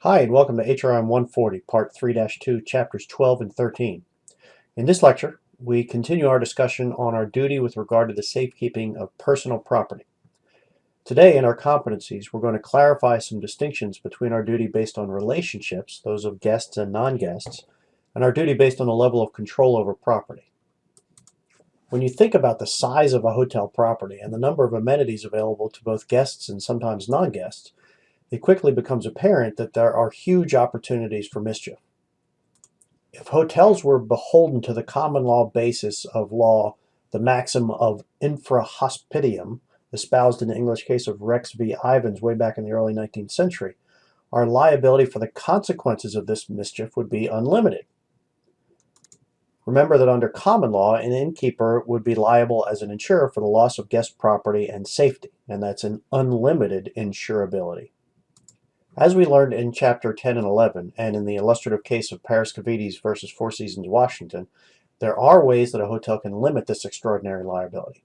Hi, and welcome to HRM 140, Part 3-2, Chapters 12 and 13. In this lecture, we continue our discussion on our duty with regard to the safekeeping of personal property. Today, in our competencies, we're going to clarify some distinctions between our duty based on relationships, those of guests and non-guests, and our duty based on the level of control over property. When you think about the size of a hotel property and the number of amenities available to both guests and sometimes non-guests, it quickly becomes apparent that there are huge opportunities for mischief. If hotels were beholden to the common law basis of law, the maxim of infra hospitium, espoused in the English case of Rex v. Ivans way back in the early 19th century, our liability for the consequences of this mischief would be unlimited. Remember that under common law, an innkeeper would be liable as an insurer for the loss of guest property and safety, and that's an unlimited insurability. As we learned in Chapter 10 and 11, and in the illustrative case of Paraskavides versus Four Seasons Washington, there are ways that a hotel can limit this extraordinary liability.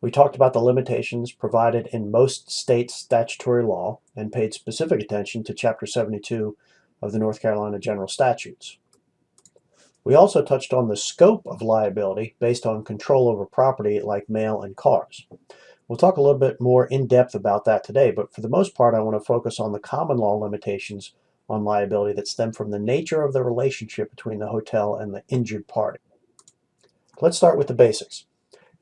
We talked about the limitations provided in most states' statutory law and paid specific attention to Chapter 72 of the North Carolina General Statutes. We also touched on the scope of liability based on control over property like mail and cars. We'll talk a little bit more in depth about that today, but for the most part, I want to focus on the common law limitations on liability that stem from the nature of the relationship between the hotel and the injured party. Let's start with the basics.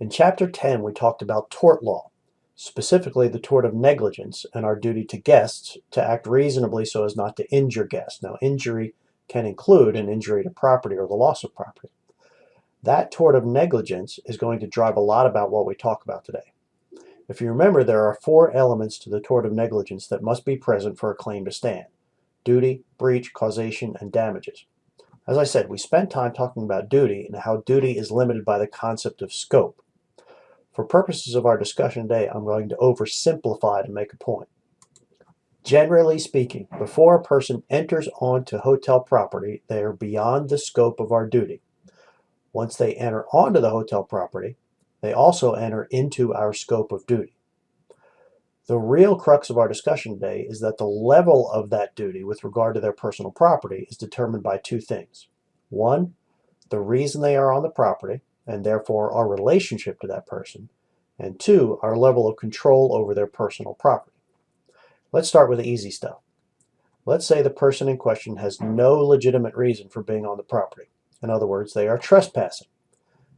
In Chapter 10, we talked about tort law, specifically the tort of negligence and our duty to guests to act reasonably so as not to injure guests. Now, injury can include an injury to property or the loss of property. That tort of negligence is going to drive a lot about what we talk about today. If you remember, there are four elements to the tort of negligence that must be present for a claim to stand: duty, breach, causation, and damages. As I said, we spent time talking about duty and how duty is limited by the concept of scope. For purposes of our discussion today, I'm going to oversimplify to make a point. Generally speaking, before a person enters onto hotel property, they are beyond the scope of our duty. Once they enter onto the hotel property, they also enter into our scope of duty. The real crux of our discussion today is that the level of that duty with regard to their personal property is determined by two things. One, the reason they are on the property, and therefore our relationship to that person. And two, our level of control over their personal property. Let's start with the easy stuff. Let's say the person in question has no legitimate reason for being on the property. In other words, they are trespassing.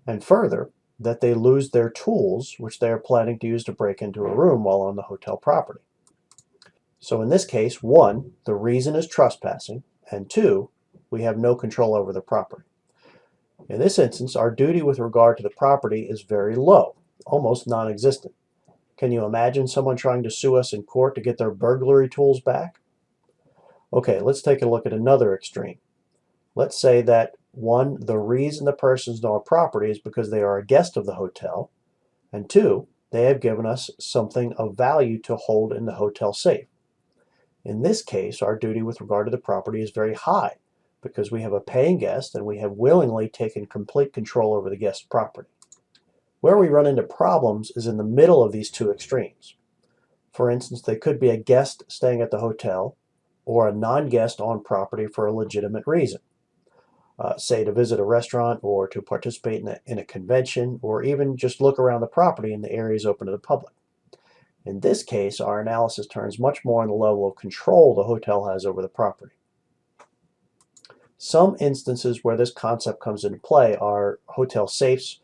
And further, that they lose their tools, which they are planning to use to break into a room while on the hotel property. So in this case, one, the reason is trespassing, and two, we have no control over the property. In this instance, our duty with regard to the property is very low, almost non-existent. Can you imagine someone trying to sue us in court to get their burglary tools back? Okay, let's take a look at another extreme. Let's say that one, the reason the person's on property is because they are a guest of the hotel, and two, they have given us something of value to hold in the hotel safe. In this case, our duty with regard to the property is very high because we have a paying guest and we have willingly taken complete control over the guest's property. Where we run into problems is in the middle of these two extremes. For instance, they could be a guest staying at the hotel or a non-guest on property for a legitimate reason. Say to visit a restaurant or to participate in a convention or even just look around the property in the areas open to the public. In this case, our analysis turns much more on the level of control the hotel has over the property. Some instances where this concept comes into play are hotel safes,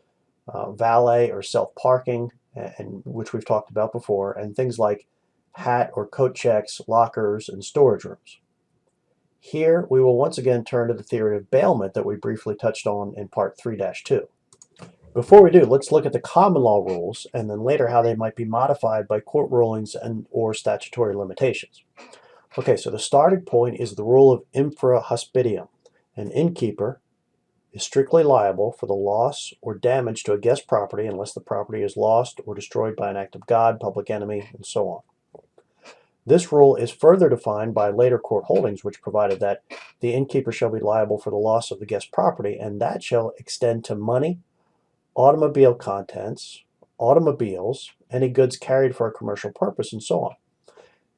valet or self-parking, and which we've talked about before, and things like hat or coat checks, lockers, and storage rooms. Here, we will once again turn to the theory of bailment that we briefly touched on in Part 3-2. Before we do, let's look at the common law rules and then later how they might be modified by court rulings and or statutory limitations. Okay, so the starting point is the rule of infra hospitium. An innkeeper is strictly liable for the loss or damage to a guest property unless the property is lost or destroyed by an act of God, public enemy, and so on. This rule is further defined by later court holdings, which provided that the innkeeper shall be liable for the loss of the guest property, and that shall extend to money, automobile contents, automobiles, any goods carried for a commercial purpose, and so on.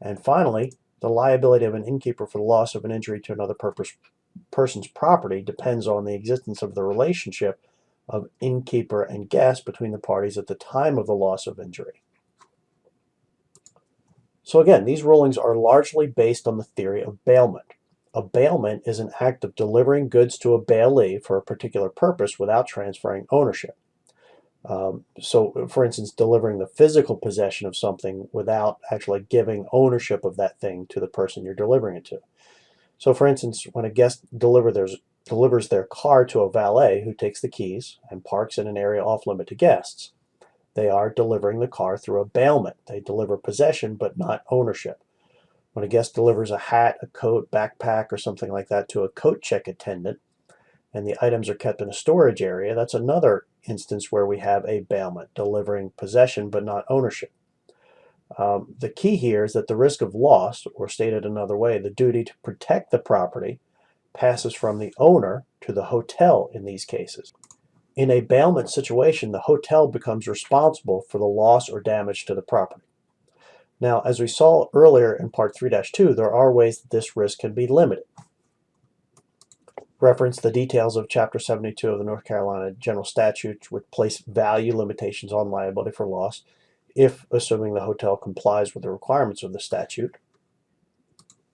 And finally, The liability of an innkeeper for the loss of an injury to another person's property depends on the existence of the relationship of innkeeper and guest between the parties at the time of the loss of injury. So again, these rulings are largely based on the theory of bailment. A bailment is an act of delivering goods to a bailee for a particular purpose without transferring ownership. So, for instance, delivering the physical possession of something without actually giving ownership of that thing to the person you're delivering it to. So, for instance, when a guest delivers their car to a valet who takes the keys and parks in an area off limit to guests, they are delivering the car through a bailment. They deliver possession but not ownership. When a guest delivers a hat, a coat, backpack, or something like that to a coat check attendant, and the items are kept in a storage area, that's another instance where we have a bailment, delivering possession but not ownership. The key here is that the risk of loss, or stated another way, the duty to protect the property, passes from the owner to the hotel in these cases. In a bailment situation, the hotel becomes responsible for the loss or damage to the property. Now, as we saw earlier in Part 3-2, there are ways that this risk can be limited. Reference the details of Chapter 72 of the North Carolina General Statutes, which place value limitations on liability for loss, if assuming the hotel complies with the requirements of the statute.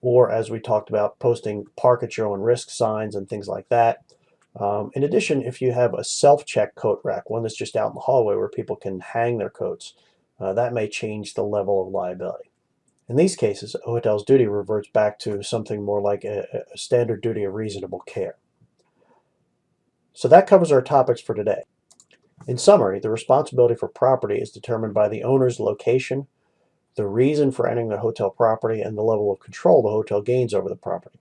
Or, as we talked about, posting park at your own risk signs and things like that. In addition, if you have a self-check coat rack, one that's just out in the hallway where people can hang their coats, that may change the level of liability. In these cases, a hotel's duty reverts back to something more like a standard duty of reasonable care. So that covers our topics for today. In summary, the responsibility for property is determined by the owner's location, the reason for entering the hotel property, and the level of control the hotel gains over the property.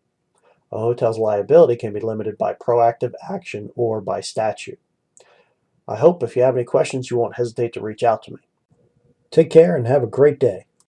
A hotel's liability can be limited by proactive action or by statute. I hope if you have any questions, you won't hesitate to reach out to me. Take care and have a great day.